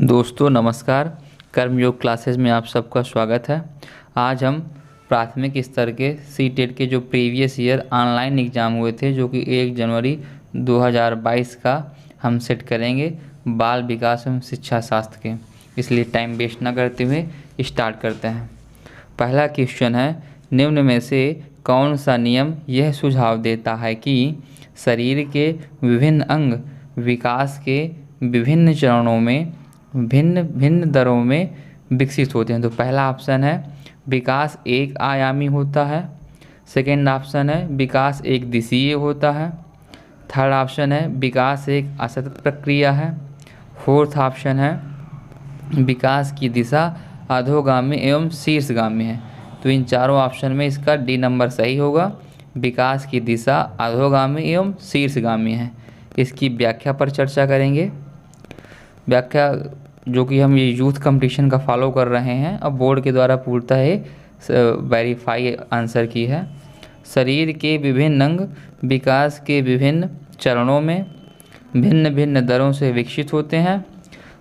दोस्तों नमस्कार। कर्मयोग क्लासेस में आप सबका स्वागत है। आज हम प्राथमिक स्तर के सीटेट के जो प्रीवियस ईयर ऑनलाइन एग्ज़ाम हुए थे, जो कि 1 जनवरी 2022 का हम सेट करेंगे बाल विकास एवं शिक्षा शास्त्र के। इसलिए टाइम वेस्ट न करते हुए स्टार्ट करते हैं। पहला क्वेश्चन है, निम्न में से कौन सा नियम यह सुझाव देता है कि शरीर के विभिन्न अंग विकास के विभिन्न चरणों में भिन्न भिन्न दरों में विकसित होते हैं। तो पहला ऑप्शन है विकास एक आयामी होता है। सेकेंड ऑप्शन है विकास एक दिशीय होता है। थर्ड ऑप्शन है विकास एक असतत प्रक्रिया है। फोर्थ ऑप्शन है विकास की दिशा अधोगामी एवं शीर्षगामी है। तो इन चारों ऑप्शन में इसका डी नंबर सही होगा। विकास की दिशा अधोगामी एवं शीर्षगामी है। इसकी व्याख्या पर चर्चा करेंगे। व्याख्या जो कि हम ये यूथ कंपटीशन का फॉलो कर रहे हैं, अब बोर्ड के द्वारा पूछता है, वेरीफाई आंसर की है। शरीर के विभिन्न अंग विकास के विभिन्न चरणों में भिन्न भिन्न दरों से विकसित होते हैं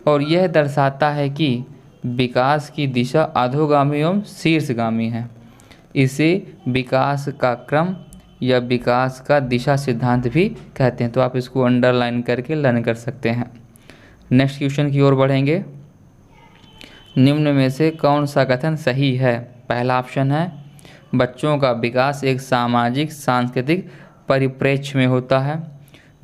और यह दर्शाता है कि विकास की दिशा अधोगामी एवं शीर्षगामी है। इसे विकास का क्रम या विकास का दिशा सिद्धांत भी कहते हैं। तो आप इसको अंडरलाइन करके लर्न कर सकते हैं। नेक्स्ट क्वेश्चन की ओर बढ़ेंगे। निम्न में से कौन सा कथन सही है? पहला ऑप्शन है बच्चों का विकास एक सामाजिक सांस्कृतिक परिप्रेक्ष्य में होता है।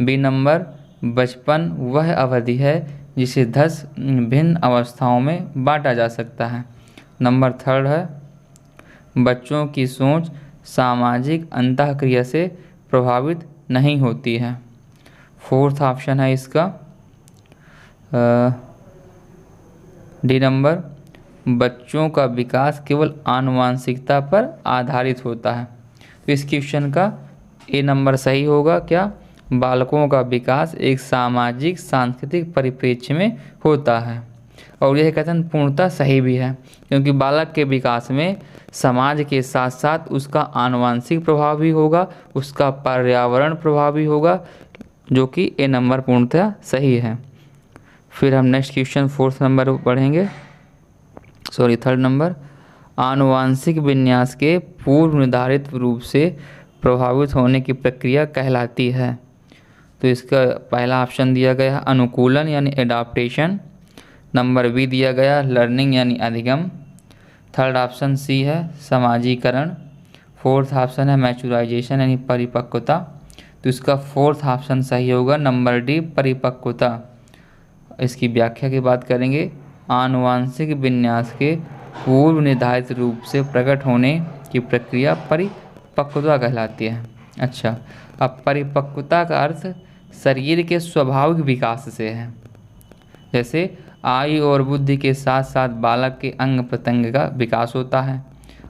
बी नंबर बचपन वह अवधि है जिसे 10 भिन्न अवस्थाओं में बांटा जा सकता है। नंबर थर्ड है बच्चों की सोच सामाजिक अंतःक्रिया से प्रभावित नहीं होती है। फोर्थ ऑप्शन है इसका डी नंबर बच्चों का विकास केवल आनुवांशिकता पर आधारित होता है। तो इस क्वेश्चन का ए नंबर सही होगा। क्या? बालकों का विकास एक सामाजिक सांस्कृतिक परिप्रेक्ष्य में होता है। और यह कथन पूर्णतः सही भी है, क्योंकि बालक के विकास में समाज के साथ साथ उसका आनुवांशिक प्रभाव भी होगा, उसका पर्यावरण प्रभाव भी होगा, जो कि ए नंबर पूर्णतः सही है। फिर हम नेक्स्ट क्वेश्चन फोर्थ नंबर पढ़ेंगे, थर्ड नंबर। आनुवांशिक विन्यास के पूर्व निर्धारित रूप से प्रभावित होने की प्रक्रिया कहलाती है। तो इसका पहला ऑप्शन दिया गया अनुकूलन यानी एडाप्टेशन। नंबर बी दिया गया लर्निंग यानी अधिगम। थर्ड ऑप्शन सी है समाजीकरण। फोर्थ ऑप्शन है मैचुराइजेशन यानी परिपक्वता। तो इसका फोर्थ ऑप्शन सही होगा, नंबर डी परिपक्वता। इसकी व्याख्या की बात करेंगे। आनुवांशिक विन्यास के पूर्व निर्धारित रूप से प्रकट होने की प्रक्रिया परिपक्वता कहलाती है। अच्छा, अब परिपक्वता का अर्थ शरीर के स्वाभाविक विकास से है। जैसे आयु और बुद्धि के साथ साथ बालक के अंग प्रत्यंग का विकास होता है,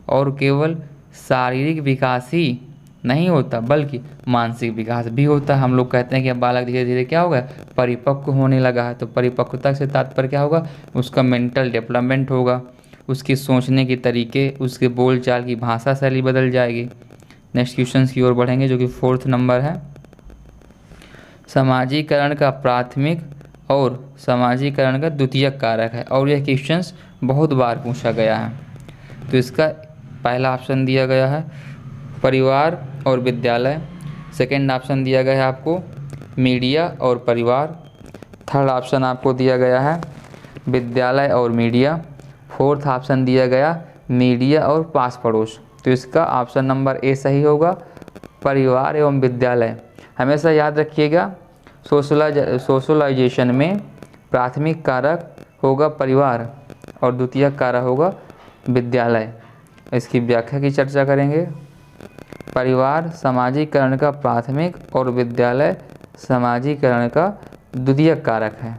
और केवल शारीरिक विकास ही नहीं होता बल्कि मानसिक विकास भी होता है। हम लोग कहते हैं कि अब बालक धीरे धीरे क्या होगा, परिपक्व होने लगा है। तो परिपक्वता से तात्पर्य क्या होगा, उसका मेंटल डेवलपमेंट होगा, उसकी सोचने के तरीके, उसके बोलचाल की भाषा शैली बदल जाएगी। नेक्स्ट क्वेश्चन की ओर बढ़ेंगे, जो कि फोर्थ नंबर है। समाजीकरण का प्राथमिक और समाजीकरण का द्वितीयक कारक है, और यह क्वेश्चन बहुत बार पूछा गया है। तो इसका पहला ऑप्शन दिया गया है परिवार और विद्यालय। सेकेंड ऑप्शन दिया गया है आपको मीडिया और परिवार। थर्ड ऑप्शन आपको दिया गया है विद्यालय और मीडिया। फोर्थ ऑप्शन दिया गया मीडिया और पास पड़ोस। तो इसका ऑप्शन नंबर ए सही होगा, परिवार एवं विद्यालय। हमेशा याद रखिएगा, सोशलाइजेशन में प्राथमिक कारक होगा परिवार और द्वितीयक कारक होगा विद्यालय। इसकी व्याख्या की चर्चा करेंगे। परिवार समाजीकरण का प्राथमिक और विद्यालय समाजीकरण का द्वितीयक कारक है,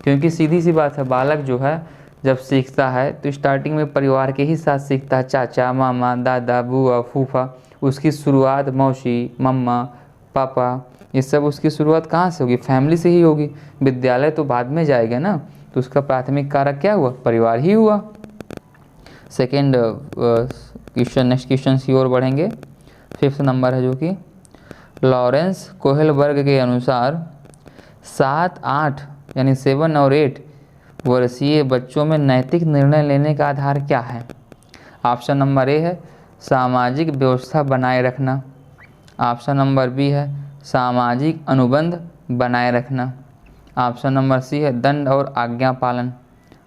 क्योंकि सीधी सी बात है, बालक जो है जब सीखता है तो स्टार्टिंग में परिवार के ही साथ सीखता है। चाचा, मामा, दादा, बुआ, फूफा, उसकी शुरुआत मौसी, मम्मा, पापा, ये सब उसकी शुरुआत कहाँ से होगी, फैमिली से ही होगी। विद्यालय तो बाद में जाएगा ना, तो उसका प्राथमिक कारक क्या हुआ, परिवार ही हुआ। सेकेंड क्वेश्चन, नेक्स्ट क्वेश्चन की ओर बढ़ेंगे। फिफ्थ नंबर है, जो कि लॉरेंस कोहेलबर्ग के अनुसार 7, 8 यानी 7 और 8 वर्षीय बच्चों में नैतिक निर्णय लेने का आधार क्या है? ऑप्शन नंबर ए है सामाजिक व्यवस्था बनाए रखना। ऑप्शन नंबर बी है सामाजिक अनुबंध बनाए रखना। ऑप्शन नंबर सी है दंड और आज्ञा पालन।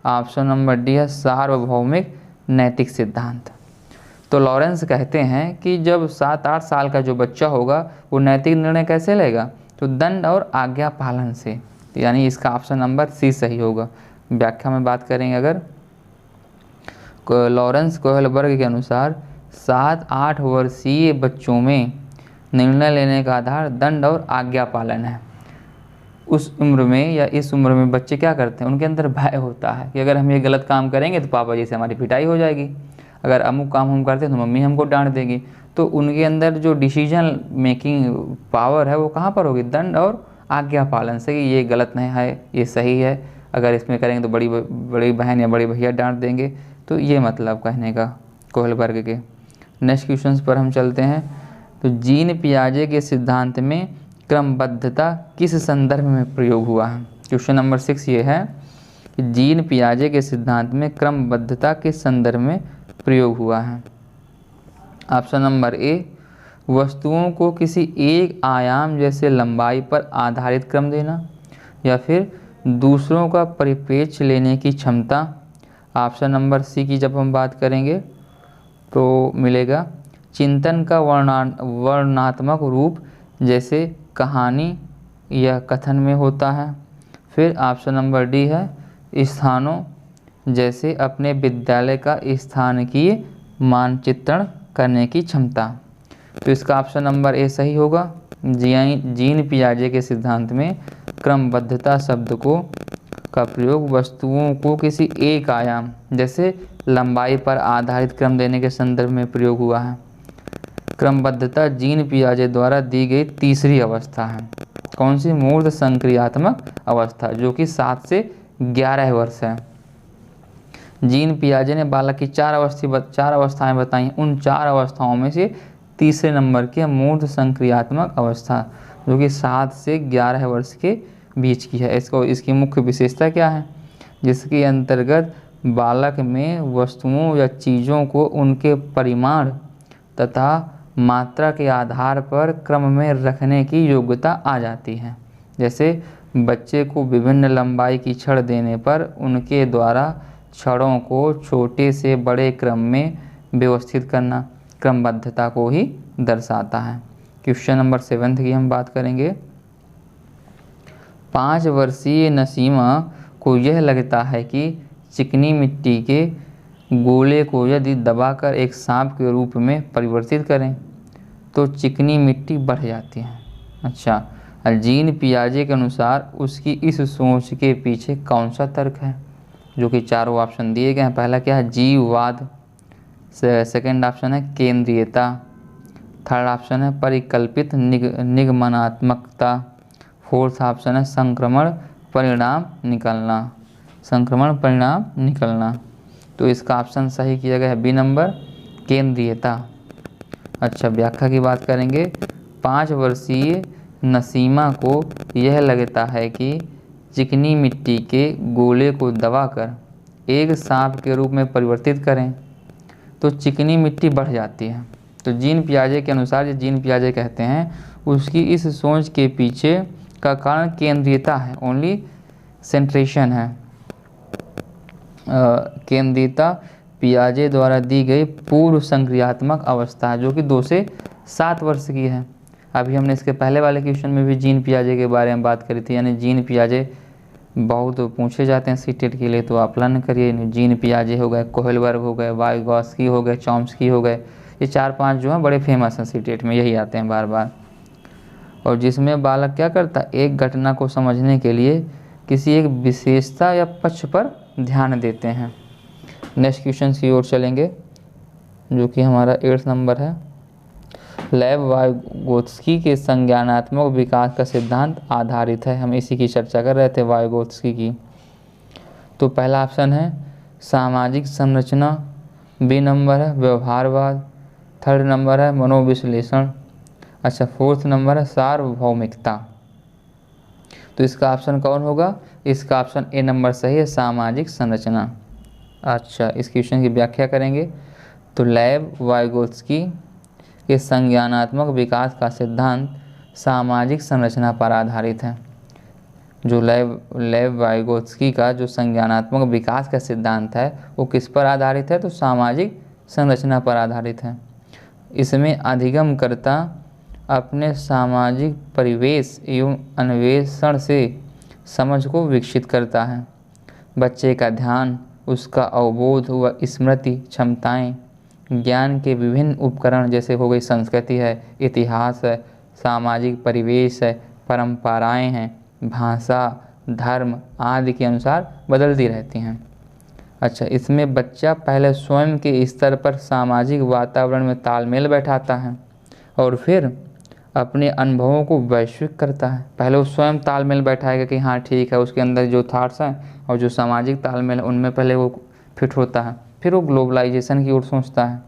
ऑप्शन नंबर डी है सार्वभौमिक नैतिक सिद्धांत। तो लॉरेंस कहते हैं कि जब 7-8 साल का जो बच्चा होगा वो नैतिक निर्णय कैसे लेगा? तो दंड और आज्ञा पालन से। यानी इसका ऑप्शन नंबर सी सही होगा। व्याख्या में बात करेंगे अगर, लॉरेंस कोहलबर्ग के अनुसार 7-8 वर्षीय बच्चों में निर्णय लेने का आधार दंड और आज्ञा पालन है। उस उम्र में या इस उम्र में बच्चे क्या करते हैं, उनके अंदर भय होता है कि अगर हम ये गलत काम करेंगे तो पापा जी से हमारी पिटाई हो जाएगी, अगर अमुक काम हम करते हैं तो मम्मी हमको डांट देगी। तो उनके अंदर जो डिसीजन मेकिंग पावर है वो कहाँ पर होगी? दंड और आज्ञा पालन से, कि ये गलत नहीं है, ये सही है, अगर इसमें करेंगे तो बड़ी बहन या बड़े भैया डांट देंगे। तो ये मतलब कहने का कोहलबर्ग के। नेक्स्ट क्वेश्चन पर हम चलते हैं। तो जीन पियाजे के सिद्धांत में क्रमबद्धता किस संदर्भ में प्रयोग हुआ है? क्वेश्चन नंबर 6 ये है कि जीन पियाजे के सिद्धांत में क्रमबद्धता किस संदर्भ में प्रयोग हुआ है? ऑप्शन नंबर ए वस्तुओं को किसी एक आयाम जैसे लंबाई पर आधारित क्रम देना, या फिर दूसरों का परिप्रेक्ष्य लेने की क्षमता। ऑप्शन नंबर सी की जब हम बात करेंगे तो मिलेगा चिंतन का वर्णनात्मक रूप जैसे कहानी या कथन में होता है। फिर ऑप्शन नंबर डी है स्थानों जैसे अपने विद्यालय का स्थान की मानचित्रण करने की क्षमता। तो इसका ऑप्शन नंबर ए सही होगा। जीन पियाजे के सिद्धांत में क्रमबद्धता शब्द का प्रयोग वस्तुओं को किसी एक आयाम जैसे लंबाई पर आधारित क्रम देने के संदर्भ में प्रयोग हुआ है। क्रमबद्धता जीन पियाजे द्वारा दी गई तीसरी अवस्था है। कौन सी? मूर्त संक्रियात्मक अवस्था, जो कि 7 से 11 वर्ष है। जीन पियाजे ने बालक की 4 अवस्थाएं बताई। उन 4 अवस्थाओं में से तीसरे नंबर की मूर्त संक्रियात्मक अवस्था, जो कि 7 से 11 वर्ष के बीच की है। इसकी मुख्य विशेषता क्या है? जिसके अंतर्गत बालक में वस्तुओं या चीज़ों को उनके परिमाण तथा मात्रा के आधार पर क्रम में रखने की योग्यता आ जाती है। जैसे बच्चे को विभिन्न लंबाई की छड़ देने पर उनके द्वारा छड़ों को छोटे से बड़े क्रम में व्यवस्थित करना क्रमबद्धता को ही दर्शाता है। क्वेश्चन नंबर 7 की हम बात करेंगे। 5 वर्षीय नसीमा को यह लगता है कि चिकनी मिट्टी के गोले को यदि दबाकर एक सांप के रूप में परिवर्तित करें तो चिकनी मिट्टी बढ़ जाती है। अच्छा, जीन पियाजे के अनुसार उसकी इस सोच के पीछे कौन सा तर्क है? जो कि चारों ऑप्शन दिए गए हैं। पहला क्या है? जीववाद। सेकंड ऑप्शन है केंद्रीयता। थर्ड ऑप्शन है परिकल्पित निगमनात्मकता। फोर्थ ऑप्शन है संक्रमण परिणाम निकलना। तो इसका ऑप्शन सही किया गया है बी नंबर, केंद्रीयता। अच्छा, व्याख्या की बात करेंगे। 5 वर्षीय नसीमा को यह लगता है कि चिकनी मिट्टी के गोले को दबाकर एक सांप के रूप में परिवर्तित करें तो चिकनी मिट्टी बढ़ जाती है। तो जीन पियाजे के अनुसार, ये जीन पियाजे कहते हैं, उसकी इस सोच के पीछे का कारण केंद्रीयता है, ओनली सेंट्रेशन है। केंद्रीयता पियाजे द्वारा दी गई पूर्व संक्रियात्मक अवस्था, जो कि 2 से 7 वर्ष की है। अभी हमने इसके पहले वाले क्वेश्चन में भी जीन पियाजे के बारे में बात करी थी। यानी जीन पियाजे बहुत पूछे जाते हैं सीटेट के लिए, तो आप लर्न करिए। जीन पियाजे हो गए, कोहलबर्ग हो गए, वाइगॉस्की हो गए, चॉम्स्की हो गए, ये 4-5 जो हैं बड़े फेमस हैं सीटेट में, यही आते हैं बार बार। और जिसमें बालक क्या करता है, एक घटना को समझने के लिए किसी एक विशेषता या पक्ष पर ध्यान देते हैं। नेक्स्ट क्वेश्चन की ओर चलेंगे, जो कि हमारा 8 नंबर है। लेव वाइगोत्स्की के संज्ञानात्मक विकास का सिद्धांत आधारित है। हम इसी की चर्चा कर रहे थे, वाइगोत्स्की की। तो पहला ऑप्शन है सामाजिक संरचना, बी नंबर है व्यवहारवाद, थर्ड नंबर है मनोविश्लेषण, अच्छा फोर्थ नंबर है सार्वभौमिकता। तो इसका ऑप्शन कौन होगा? इसका ऑप्शन ए नंबर सही है, सामाजिक संरचना। अच्छा, इस क्वेश्चन की व्याख्या करेंगे। तो लेव वाइगोत्स्की के संज्ञानात्मक विकास का सिद्धांत सामाजिक संरचना पर आधारित है। जो लेव वाइगोत्स्की का जो संज्ञानात्मक विकास का सिद्धांत है वो किस पर आधारित है? तो सामाजिक संरचना पर आधारित है। इसमें अधिगमकर्ता अपने सामाजिक परिवेश एवं अन्वेषण से समझ को विकसित करता है। बच्चे का ध्यान, उसका अवबोध व स्मृति क्षमताएं, ज्ञान के विभिन्न उपकरण जैसे हो गई संस्कृति है, इतिहास है, सामाजिक परिवेश है, परंपराएं हैं, भाषा, धर्म आदि के अनुसार बदलती रहती हैं। अच्छा, इसमें बच्चा पहले स्वयं के स्तर पर सामाजिक वातावरण में तालमेल बैठाता है और फिर अपने अनुभवों को वैश्विक करता है। पहले वो स्वयं तालमेल बैठाएगा कि हाँ ठीक है, उसके अंदर जो थॉट्स हैं और जो सामाजिक तालमेल है उनमें पहले वो फिट होता है, फिर वो ग्लोबलाइजेशन की ओर सोचता है।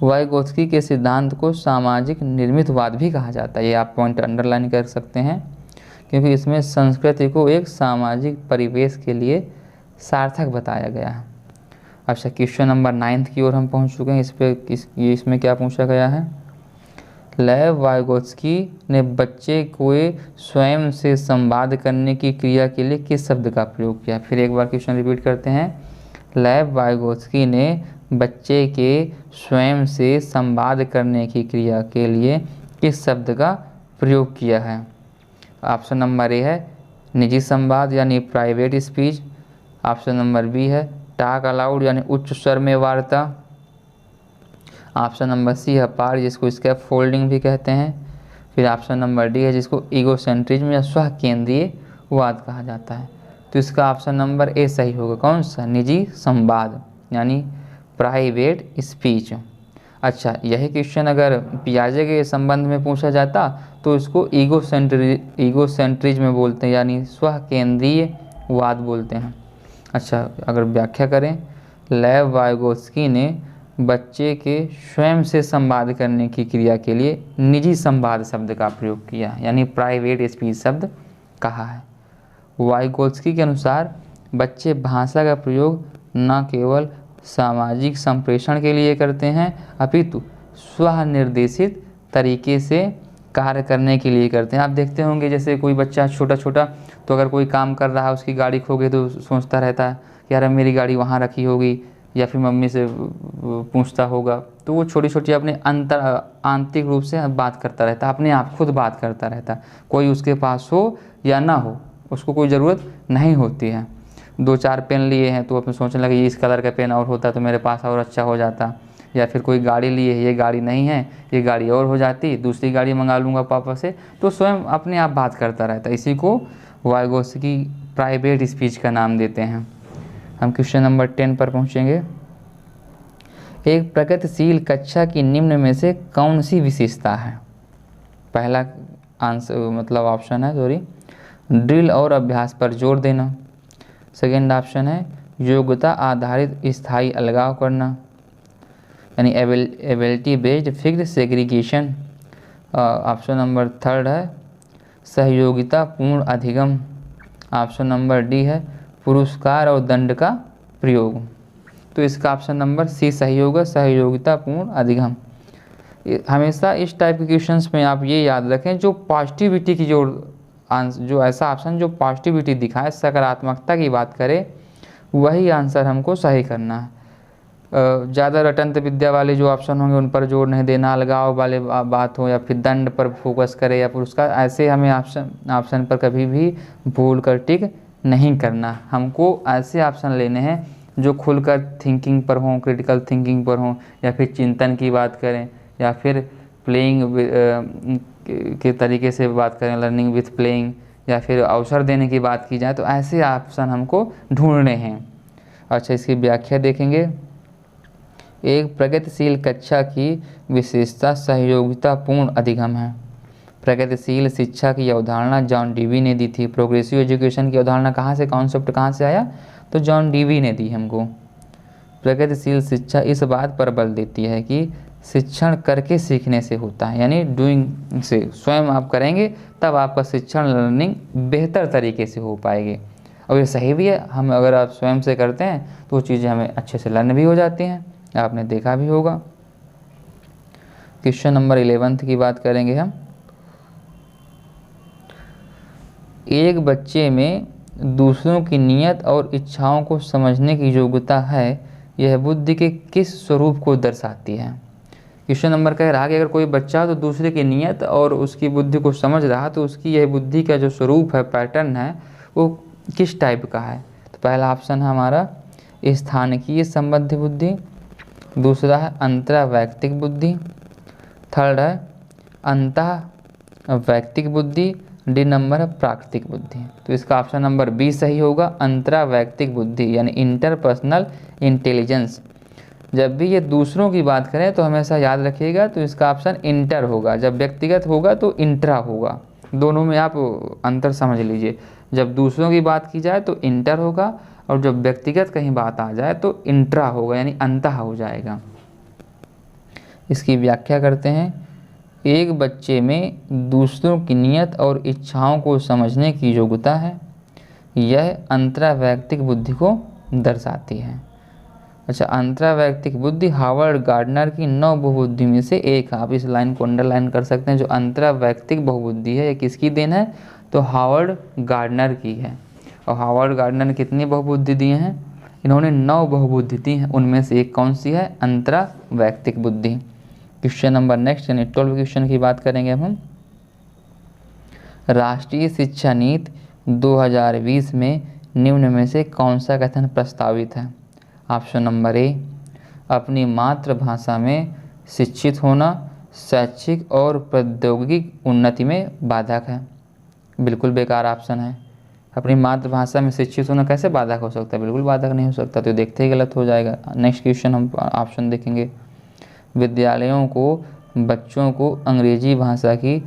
वाइगोत्स्की के सिद्धांत को सामाजिक निर्मितवाद भी कहा जाता है। ये आप पॉइंट अंडरलाइन कर सकते हैं क्योंकि इसमें संस्कृति को एक सामाजिक परिवेश के लिए सार्थक बताया गया है। अच्छा, क्वेश्चन नंबर 9 की ओर हम पहुंच चुके हैं। इसमें क्या पूछा गया है? लेव वाइगोत्स्की ने बच्चे को स्वयं से संवाद करने की क्रिया के लिए किस शब्द का प्रयोग किया? फिर एक बार क्वेश्चन रिपीट करते हैं। लेव वाइगोत्स्की ने बच्चे के स्वयं से संवाद करने की क्रिया के लिए किस शब्द का प्रयोग किया है? ऑप्शन नंबर ए है निजी संवाद यानी private speech. Option number B है टॉक अलाउड यानी उच्च स्वर में वार्ता। ऑप्शन नंबर सी है पार, जिसको स्कैप फोल्डिंग भी कहते हैं। फिर ऑप्शन नंबर डी है जिसको ईगोसेंट्रिज्म या स्व केंद्रीय वाद कहा जाता है। तो इसका ऑप्शन नंबर ए सही होगा। कौन सा? निजी संवाद यानी प्राइवेट स्पीच। अच्छा, यही क्वेश्चन अगर पियाजे के संबंध में पूछा जाता तो इसको ईगोसेंट्रिज्म बोलते हैं यानी स्व केंद्रीय वाद बोलते हैं। अच्छा, अगर व्याख्या करें, लेव वाइगोत्स्की ने बच्चे के स्वयं से संवाद करने की क्रिया के लिए निजी संवाद शब्द का प्रयोग किया यानी प्राइवेट स्पीच शब्द कहा है। वाइगोत्स्की के अनुसार बच्चे भाषा का प्रयोग न केवल सामाजिक संप्रेषण के लिए करते हैं अपितु स्वनिर्देशित तरीके से कार्य करने के लिए करते हैं। आप देखते होंगे जैसे कोई बच्चा छोटा छोटा तो अगर कोई काम कर रहा है, उसकी गाड़ी खो गई तो सोचता रहता है कि यार मेरी गाड़ी वहाँ रखी होगी, या फिर मम्मी से पूछता होगा। तो वो छोटी छोटी अपने आंतरिक रूप से बात करता रहता है, अपने आप खुद बात करता रहता है। कोई उसके पास हो या ना हो, उसको कोई ज़रूरत नहीं होती है। 2-4 पेन लिए हैं तो अपने सोचने लगे इस कलर का पेन और होता तो मेरे पास और अच्छा हो जाता। या फिर कोई गाड़ी लिए है, ये गाड़ी नहीं है, ये गाड़ी और हो जाती, दूसरी गाड़ी मंगा लूँगा पापा से। तो स्वयं अपने आप बात करता रहता है। इसी को वाइगोत्स्की प्राइवेट स्पीच का नाम देते हैं। हम क्वेश्चन नंबर 10 पर पहुँचेंगे। एक प्रगतिशील कक्षा की निम्न में से कौन सी विशेषता है? पहला आंसर ऑप्शन है ड्रिल और अभ्यास पर जोर देना। सेकेंड ऑप्शन है योग्यता आधारित स्थायी अलगाव करना यानी ability based fixed segregation. Option number 3 है सहयोगिता पूर्ण अधिगम। ऑप्शन नंबर डी है पुरस्कार और दंड का प्रयोग। तो इसका ऑप्शन नंबर सी सही होगा, सहयोगिता पूर्ण अधिगम। हमेशा इस टाइप के क्वेश्चंस में आप ये याद रखें जो पॉजिटिविटी की जो ऐसा ऑप्शन जो पॉजिटिविटी दिखाए, सकारात्मकता की बात करे, वही आंसर हमको सही करना है। ज़्यादा रटंत विद्या वाले जो ऑप्शन होंगे उन पर जोर नहीं देना, अलगाव वाले बात हो या फिर दंड पर फोकस करे या पुरस्कार, ऐसे हमें ऑप्शन पर कभी भी भूल कर टिक नहीं करना। हमको ऐसे ऑप्शन लेने हैं जो खुलकर थिंकिंग पर हों, क्रिटिकल थिंकिंग पर हों, या फिर चिंतन की बात करें, या फिर प्लेइंग के तरीके से बात करें, लर्निंग विथ प्लेइंग, या फिर अवसर देने की बात की जाए, तो ऐसे ऑप्शन हमको ढूंढने हैं। अच्छा, इसकी व्याख्या देखेंगे। एक प्रगतिशील कक्षा की विशेषता सहयोगितापूर्ण अधिगम है। प्रगतिशील शिक्षा की अवधारणा जॉन डीवी ने दी थी। प्रोग्रेसिव एजुकेशन की अवधारणा कहाँ से, कॉन्सेप्ट कहाँ से आया? तो जॉन डीवी ने दी हमको। प्रगतिशील शिक्षा इस बात पर बल देती है कि शिक्षण करके सीखने से होता है, यानी डूइंग से, स्वयं आप करेंगे तब आपका शिक्षण लर्निंग बेहतर तरीके से हो पाएगी। और ये सही भी है, हम अगर आप स्वयं से करते हैं तो वो चीज़ें हमें अच्छे से लर्न भी हो जाती हैं, आपने देखा भी होगा। क्वेश्चन नंबर 11 की बात करेंगे हम। एक बच्चे में दूसरों की नीयत और इच्छाओं को समझने की योग्यता है, यह बुद्धि के किस स्वरूप को दर्शाती है। क्वेश्चन नंबर कह रहा है कि अगर कोई बच्चा तो दूसरे की नीयत और उसकी बुद्धि को समझ रहा तो उसकी यह बुद्धि का जो स्वरूप है, पैटर्न है, वो किस टाइप का है। तो पहला ऑप्शन है हमारा स्थानिकीय संबंधी बुद्धि, दूसरा है अंतरावैयक्तिक बुद्धि, थर्ड है अंतः वैयक्तिक बुद्धि, डी नंबर है प्राकृतिक बुद्धि। तो इसका ऑप्शन नंबर बी सही होगा, अंतरावैयक्तिक बुद्धि यानी इंटरपर्सनल इंटेलिजेंस। जब भी ये दूसरों की बात करें तो हमेशा याद रखिएगा, तो इसका ऑप्शन इंटर होगा। जब व्यक्तिगत होगा तो इंट्रा होगा, दोनों में आप अंतर समझ लीजिए। जब दूसरों की बात की जाए तो इंटर होगा, और जब व्यक्तिगत कहीं बात आ जाए तो इंट्रा होगा, यानी अंतः हो जाएगा। इसकी व्याख्या करते हैं। एक बच्चे में दूसरों की नीयत और इच्छाओं को समझने की योग्यता है, यह अंतरावैयक्तिक बुद्धि को दर्शाती है। अच्छा, अंतरावैयक्तिक बुद्धि हार्वर्ड गार्डनर की 9 बहुबुद्धि में से एक है। आप इस लाइन को अंडरलाइन कर सकते हैं। जो अंतरावैयक्तिक बहुबुद्धि है ये किसकी देन है, तो हार्वर्ड गार्डनर की है। और हार्वर्ड गार्डनर ने कितनी बहुबुद्धि दी हैं, इन्होंने 9 बहुबुद्धि दी हैं। उनमें से एक कौन सी है, अंतरावैयक्तिक बुद्धि। क्वेश्चन नंबर नेक्स्ट यानी 12 क्वेश्चन की बात करेंगे हम। राष्ट्रीय शिक्षा नीति 2020 में निम्न में से कौन सा कथन प्रस्तावित है। ऑप्शन नंबर ए, अपनी मातृभाषा में शिक्षित होना शैक्षिक और प्रौद्योगिक उन्नति में बाधक है। बिल्कुल बेकार ऑप्शन है। अपनी मातृभाषा में शिक्षित होना कैसे बाधक हो सकता है, बिल्कुल बाधक नहीं हो सकता, तो देखते ही गलत हो जाएगा। नेक्स्ट क्वेश्चन हम ऑप्शन देखेंगे। विद्यालयों को बच्चों को अंग्रेजी भाषा की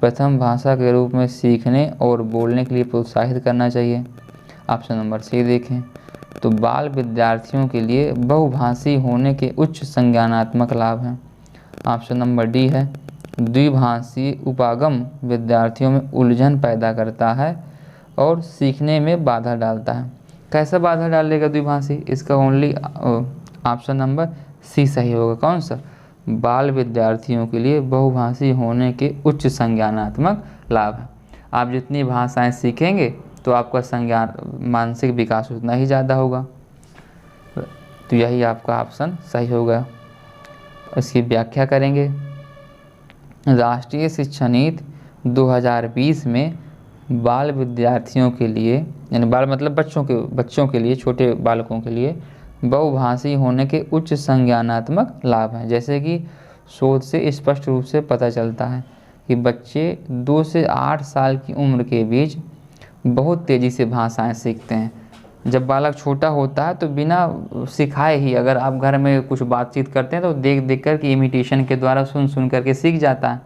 प्रथम भाषा के रूप में सीखने और बोलने के लिए प्रोत्साहित करना चाहिए। ऑप्शन नंबर सी देखें तो बाल विद्यार्थियों के लिए बहुभाषी होने के उच्च संज्ञानात्मक लाभ हैं। ऑप्शन नंबर डी है द्विभाषी उपागम विद्यार्थियों में उलझन पैदा करता है और सीखने में बाधा डालता है। कैसा बाधा डालेगा द्विभाषी, इसका ओनली ऑप्शन नंबर सी सही होगा। कौन सा, बाल विद्यार्थियों के लिए बहुभाषी होने के उच्च संज्ञानात्मक लाभ है। आप जितनी भाषाएं सीखेंगे तो आपका संज्ञान मानसिक विकास उतना ही ज़्यादा होगा, तो यही आपका ऑप्शन सही होगा। इसकी व्याख्या करेंगे। राष्ट्रीय शिक्षा नीति 2020 में बाल विद्यार्थियों के लिए, यानी बाल मतलब बच्चों के लिए, छोटे बालकों के लिए बहुभाषी होने के उच्च संज्ञानात्मक लाभ हैं। जैसे कि शोध से स्पष्ट रूप से पता चलता है कि बच्चे 2 से 8 साल की उम्र के बीच बहुत तेज़ी से भाषाएं सीखते हैं। जब बालक छोटा होता है तो बिना सिखाए ही अगर आप घर में कुछ बातचीत करते हैं तो देख देख कर के इमिटेशन के द्वारा सुन करके सीख जाता है।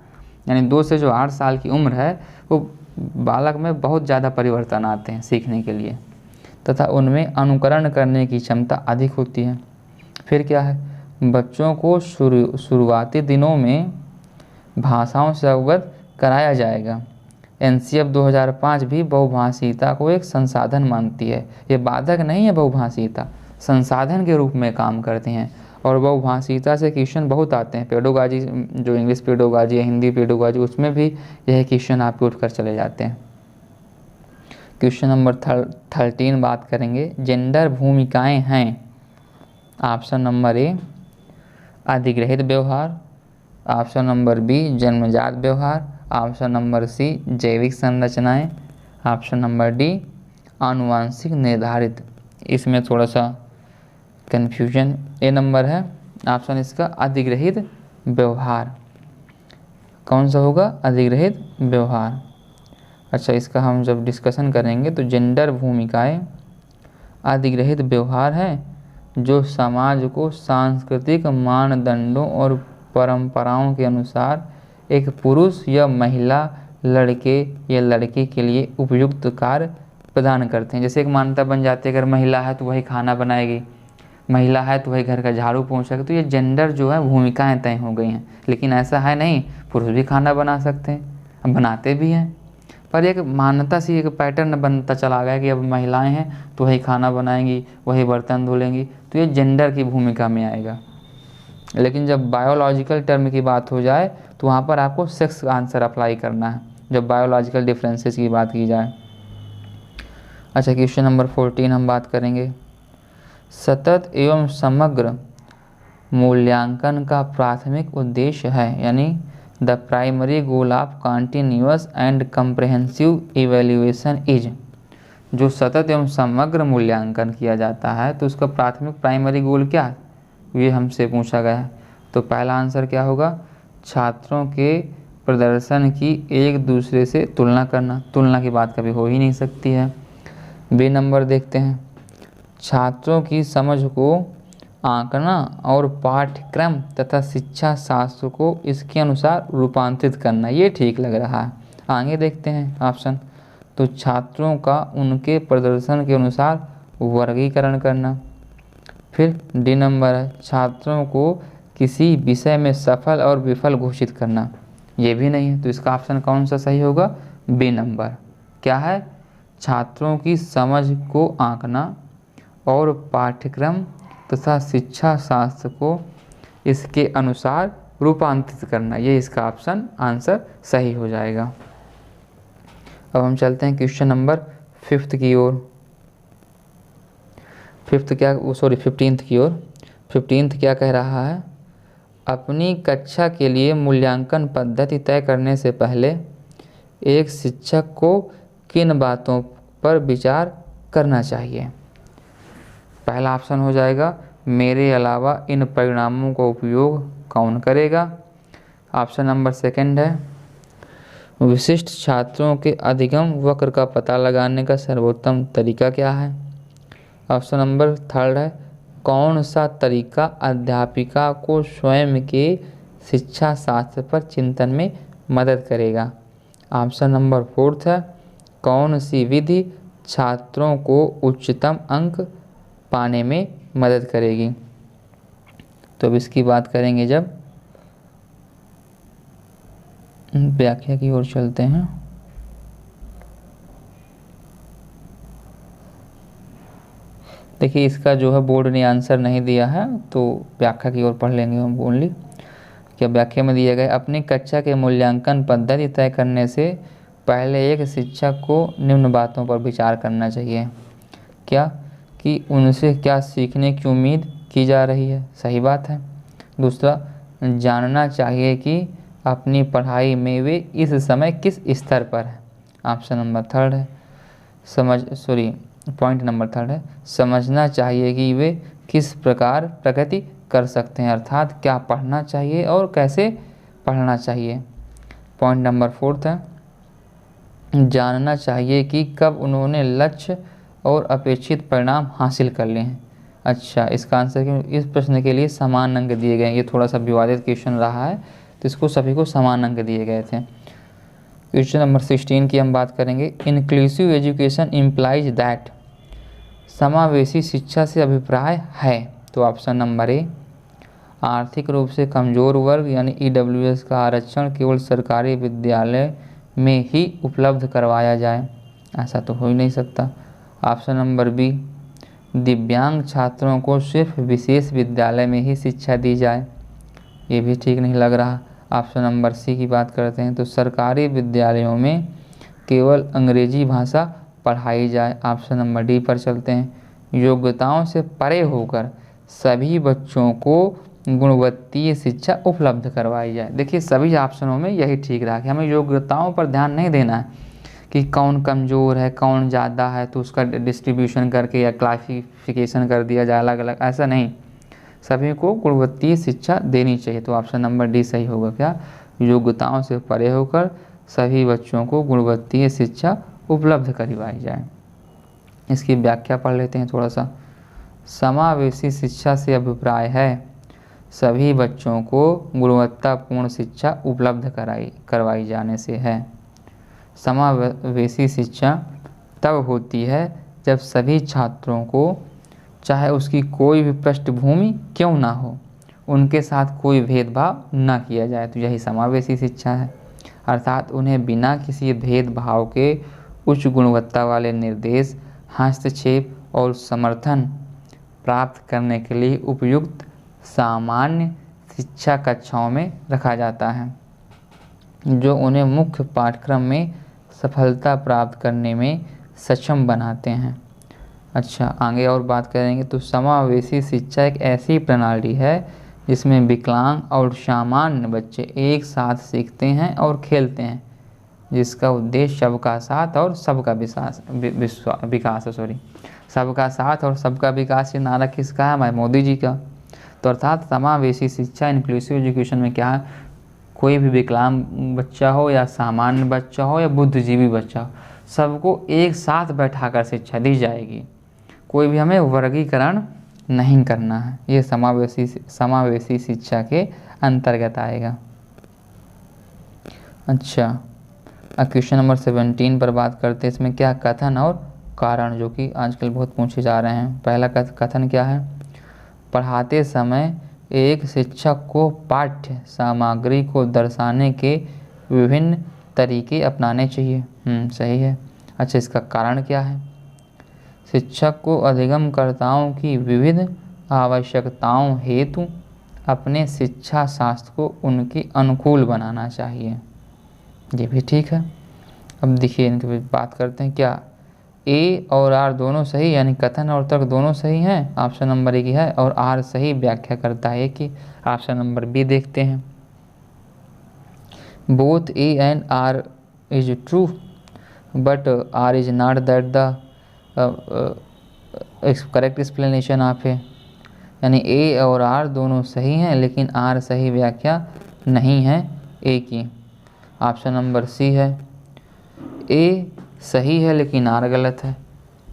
यानी 2 से जो 8 साल की उम्र है वो बालक में बहुत ज़्यादा परिवर्तन आते हैं सीखने के लिए, तथा उनमें अनुकरण करने की क्षमता अधिक होती है। फिर क्या है, बच्चों को शुरुआती दिनों में भाषाओं से अवगत कराया जाएगा। एनसीएफ 2005 भी बहुभाषीता को एक संसाधन मानती है। ये बाधक नहीं है, बहुभाषीता संसाधन के रूप में काम करते हैं। और बहुभाषीता से क्वेश्चन बहुत आते हैं। पेडोगॉजी, जो इंग्लिश पेडोगॉजी है, हिंदी पेडोगॉजी, उसमें भी यह क्वेश्चन आपके उठ कर चले जाते हैं। क्वेश्चन नंबर 13 बात करेंगे। जेंडर भूमिकाएं हैं। ऑप्शन नंबर ए अधिग्रहित व्यवहार, ऑप्शन नंबर बी जन्मजात व्यवहार, ऑप्शन नंबर सी जैविक संरचनाएं, ऑप्शन नंबर डी आनुवांशिक निर्धारित। इसमें थोड़ा सा कन्फ्यूजन। ए नंबर है ऑप्शन इसका अधिग्रहित व्यवहार। कौन सा होगा, अधिग्रहित व्यवहार। अच्छा, इसका हम जब डिस्कशन करेंगे तो जेंडर भूमिकाएं अधिग्रहित व्यवहार हैं जो समाज को सांस्कृतिक मानदंडों और परंपराओं के अनुसार एक पुरुष या महिला, लड़के या लड़की के लिए उपयुक्त कार्य प्रदान करते हैं। जैसे एक मान्यता बन जाती है अगर महिला है तो वही खाना बनाएगी, महिला है तो वही घर का झाड़ू पोंछेगा। तो ये जेंडर जो है भूमिकाएं तय हो गई हैं, लेकिन ऐसा है नहीं, पुरुष भी खाना बना सकते हैं, बनाते भी हैं, पर एक मान्यता सी एक पैटर्न बनता चला गया कि अब महिलाएं हैं तो वही खाना बनाएंगी, वही बर्तन धुलेंगी, तो ये जेंडर की भूमिका में आएगा। लेकिन जब बायोलॉजिकल टर्म की बात हो जाए तो वहाँ पर आपको सेक्स का आंसर अप्लाई करना है, जब बायोलॉजिकल डिफरेंसेस की बात की जाए। अच्छा, क्वेश्चन नंबर 14 हम बात करेंगे। सतत एवं समग्र मूल्यांकन का प्राथमिक उद्देश्य है, यानी the primary goal of continuous and comprehensive evaluation is. जो सतत एवं समग्र मूल्यांकन किया जाता है तो उसका प्राथमिक प्राइमरी गोल क्या है, ये हमसे पूछा गया है। तो पहला आंसर क्या होगा, छात्रों के प्रदर्शन की एक दूसरे से तुलना करना। तुलना की बात कभी हो ही नहीं सकती है। बी नंबर देखते हैं, छात्रों की समझ को आंकना और पाठ्यक्रम तथा शिक्षा शास्त्र को इसके अनुसार रूपांतरित करना। ये ठीक लग रहा है। आगे देखते हैं ऑप्शन। तो छात्रों का उनके प्रदर्शन के अनुसार वर्गीकरण करना। फिर डी नंबर है, छात्रों को किसी विषय में सफल और विफल घोषित करना। ये भी नहीं है, तो इसका ऑप्शन कौन सा सही होगा, बी नंबर। क्या है, छात्रों की समझ को आंकना और पाठ्यक्रम तथा शिक्षा शास्त्र को इसके अनुसार रूपांतरित करना। ये इसका ऑप्शन आंसर सही हो जाएगा। अब हम चलते हैं क्वेश्चन नंबर 5 की ओर। 15th की ओर। 15th क्या कह रहा है, अपनी कक्षा के लिए मूल्यांकन पद्धति तय करने से पहले एक शिक्षक को किन बातों पर विचार करना चाहिए। पहला ऑप्शन हो जाएगा, मेरे अलावा इन परिणामों का उपयोग कौन करेगा। ऑप्शन नंबर 2 है, विशिष्ट छात्रों के अधिगम वक्र का पता लगाने का सर्वोत्तम तरीका क्या है। ऑप्शन नंबर 3 है, कौन सा तरीका अध्यापिका को स्वयं के शिक्षा शास्त्र पर चिंतन में मदद करेगा। ऑप्शन नंबर 4 है, कौन सी विधि छात्रों को उच्चतम अंक पाने में मदद करेगी। तो अब इसकी बात करेंगे जब व्याख्या की ओर चलते हैं। देखिए, इसका जो है बोर्ड ने आंसर नहीं दिया है, तो व्याख्या की ओर पढ़ लेंगे हम ओनली। क्या व्याख्या में दिया गया, अपनी कक्षा के मूल्यांकन पद्धति तय करने से पहले एक शिक्षक को निम्न बातों पर विचार करना चाहिए। क्या, कि उनसे क्या सीखने की उम्मीद की जा रही है, सही बात है। दूसरा, जानना चाहिए कि अपनी पढ़ाई में वे इस समय किस स्तर पर है। ऑप्शन नंबर 3 है, पॉइंट नंबर 3 है, समझना चाहिए कि वे किस प्रकार प्रगति कर सकते हैं, अर्थात क्या पढ़ना चाहिए और कैसे पढ़ना चाहिए। पॉइंट नंबर 4 है, जानना चाहिए कि कब उन्होंने लक्ष्य और अपेक्षित परिणाम हासिल कर लिए हैं। अच्छा, इसका आंसर क्यों, इस प्रश्न के लिए समान अंक दिए गए हैं। ये थोड़ा सा विवादित क्वेश्चन रहा है, तो इसको सभी को समान अंक दिए गए थे। क्वेश्चन नंबर 16 की हम बात करेंगे। इंक्लूसिव एजुकेशन इम्प्लाइज दैट, समावेशी शिक्षा से अभिप्राय है। तो ऑप्शन नंबर ए, आर्थिक रूप से कमज़ोर वर्ग यानी EWS का आरक्षण केवल सरकारी विद्यालय में ही उपलब्ध करवाया जाए। ऐसा तो हो ही नहीं सकता। ऑप्शन नंबर बी, दिव्यांग छात्रों को सिर्फ विशेष विद्यालय में ही शिक्षा दी जाए। ये भी ठीक नहीं लग रहा। ऑप्शन नंबर सी की बात करते हैं, तो सरकारी विद्यालयों में केवल अंग्रेजी भाषा पढ़ाई जाए। ऑप्शन नंबर डी पर चलते हैं, योग्यताओं से परे होकर सभी बच्चों को गुणवत्तीय शिक्षा उपलब्ध करवाई जाए। देखिए, सभी ऑप्शनों में यही ठीक रहा कि हमें योग्यताओं पर ध्यान नहीं देना है कि कौन कमज़ोर है, कौन ज़्यादा है, तो उसका डिस्ट्रीब्यूशन करके या क्लासिफिकेशन कर दिया जाए अलग अलग, ऐसा नहीं। सभी को गुणवत्तीय शिक्षा देनी चाहिए। तो ऑप्शन नंबर डी सही होगा। क्या, योग्यताओं से परे होकर सभी बच्चों को गुणवत्तीय शिक्षा उपलब्ध करवाई जाए। इसकी व्याख्या पढ़ लेते हैं थोड़ा सा। समावेशी शिक्षा से अभिप्राय है सभी बच्चों को गुणवत्तापूर्ण शिक्षा उपलब्ध करवाई जाने से है। समावेशी शिक्षा तब होती है जब सभी छात्रों को चाहे उसकी कोई भी पृष्ठभूमि क्यों ना हो, उनके साथ कोई भेदभाव ना किया जाए। तो यही समावेशी शिक्षा है, अर्थात उन्हें बिना किसी भेदभाव के उच्च गुणवत्ता वाले निर्देश, हस्तक्षेप और समर्थन प्राप्त करने के लिए उपयुक्त सामान्य शिक्षा कक्षाओं में रखा जाता है, जो उन्हें मुख्य पाठ्यक्रम में सफलता प्राप्त करने में सक्षम बनाते हैं। अच्छा, आगे और बात करेंगे तो समावेशी शिक्षा एक ऐसी प्रणाली है जिसमें विकलांग और सामान्य बच्चे एक साथ सीखते हैं और खेलते हैं, जिसका उद्देश्य सबका साथ और सबका विकास सबका साथ और सबका विकास। ये नारा किसका है? हमारे मोदी जी का। तो अर्थात समावेशी शिक्षा, इंक्लूसिव एजुकेशन में क्या है, कोई भी विकलांग बच्चा हो या सामान्य बच्चा हो या बुद्धिजीवी बच्चा हो, सबको एक साथ बैठाकर शिक्षा दी जाएगी। कोई भी हमें वर्गीकरण नहीं करना है। ये समावेशी शिक्षा के अंतर्गत आएगा। अच्छा, क्वेश्चन नंबर 17 पर बात करते हैं। इसमें क्या कथन और कारण, जो कि आजकल बहुत पूछे जा रहे हैं। पहला कथन क्या है? पढ़ाते समय एक शिक्षक को पाठ्य सामग्री को दर्शाने के विभिन्न तरीके अपनाने चाहिए। सही है। अच्छा, इसका कारण क्या है? शिक्षक को अधिगमकर्ताओं की विविध आवश्यकताओं हेतु अपने शिक्षा शास्त्र को उनके अनुकूल बनाना चाहिए। ये भी ठीक है। अब देखिए, इनके बात करते हैं। क्या ए और आर दोनों सही, यानी कथन और तर्क दोनों सही हैं? ऑप्शन नंबर ए की है। और आर सही व्याख्या करता है कि ऑप्शन नंबर बी देखते हैं। Both A and R is true but R is not that the correct explanation of A, यानी ए और आर दोनों सही हैं लेकिन आर सही व्याख्या नहीं है ए की। ऑप्शन नंबर सी है। ए सही है लेकिन आर गलत है।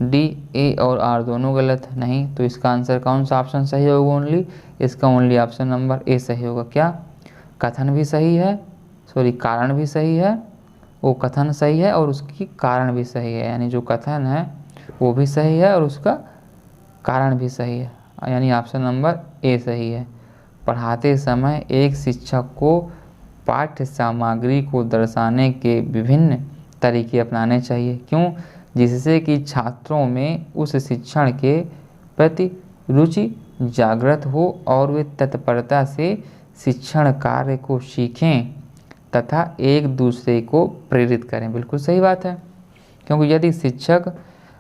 डी, ए और आर दोनों गलत है। नहीं, तो इसका आंसर कौन सा ऑप्शन सही होगा? ओनली इसका ओनली ऑप्शन नंबर ए सही होगा। क्या कथन भी सही है, कारण भी सही है। वो कथन सही है और उसकी कारण भी सही है, यानी जो कथन है वो भी सही है और उसका कारण भी सही है, यानी ऑप्शन नंबर ए सही है। पढ़ाते समय एक शिक्षक को पाठ्य सामग्री को दर्शाने के विभिन्न तरीके अपनाने चाहिए। क्यों? जिससे कि छात्रों में उस शिक्षण के प्रति रुचि जागृत हो और वे तत्परता से शिक्षण कार्य को सीखें तथा एक दूसरे को प्रेरित करें। बिल्कुल सही बात है, क्योंकि यदि शिक्षक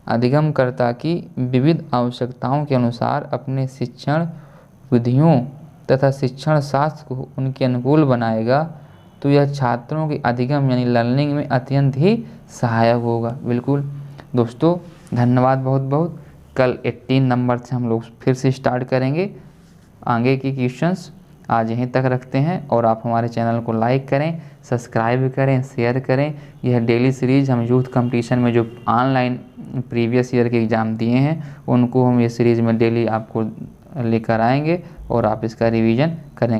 अधिगमकर्ता की विविध आवश्यकताओं के अनुसार अपने शिक्षण विधियों तथा शिक्षण शास्त्र को उनके अनुकूल बनाएगा तो यह छात्रों की अधिगम यानी लर्निंग में अत्यंत ही सहायक होगा। बिल्कुल दोस्तों, धन्यवाद बहुत बहुत। कल 18 नंबर से हम लोग फिर से स्टार्ट करेंगे। आगे की क्वेश्चंस आज यहीं तक रखते हैं और आप हमारे चैनल को लाइक करें, सब्सक्राइब करें, शेयर करें। यह डेली सीरीज़ हम यूथ कंपटीशन में जो ऑनलाइन प्रीवियस ईयर के एग्ज़ाम दिए हैं उनको हम ये सीरीज़ में डेली आपको लेकर आएंगे और आप इसका रिवीजन करेंगे।